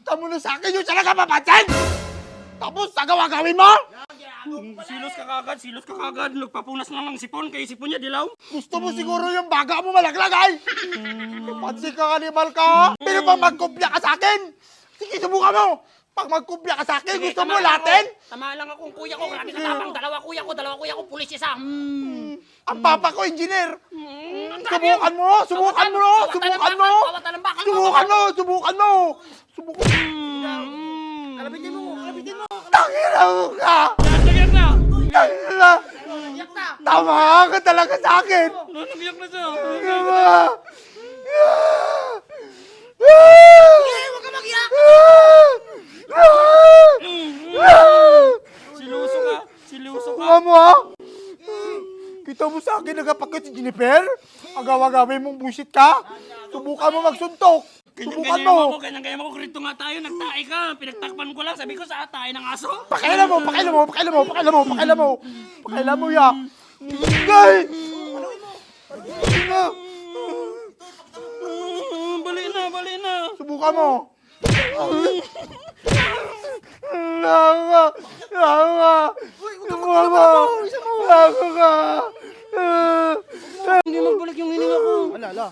Kita mo na sa akin yung talaga mapansin! Tapos, gawin mo? Silos ka kagad. Nagpapunas na lang sipon, kay sipon niya dilaw. Gusto mo siguro yung baga mo malaglag ay! Pansin ka, kanibal ka! Pero pag magkopya ka sa akin! Sige, subukan mo! Pag magkopya ka sa akin, gusto mo latin? Tama lang akong kuya ko. Grabe ka tapang. Dalawa kuya ko, pulis isa. Ang papa ko, engineer! Subukan mo! Subukan mo! Subukan mo! Subukan mo! Kalabitin mo. Tangina mo ka! Nagyak na. Tangina! Tama ka talaga sa akin! Nagyak na siya. Tama! Huwag ka magyak. Siluso ka. Nga mo ha? Kita mo sa akin nagapakit si Jennifer? Agaw-agawin mong bullshit ka? Subukan mo magsuntok! Subukan mo! Ganyan mo. Krito nga tayo. Nagtae ka. Pinagtakpan ko lang. Sabi ko sa tae ng aso. Pakailan mo ya! Gay! Bali na. Subukan mo! Hindi magbalik yung hininga ko. Wala.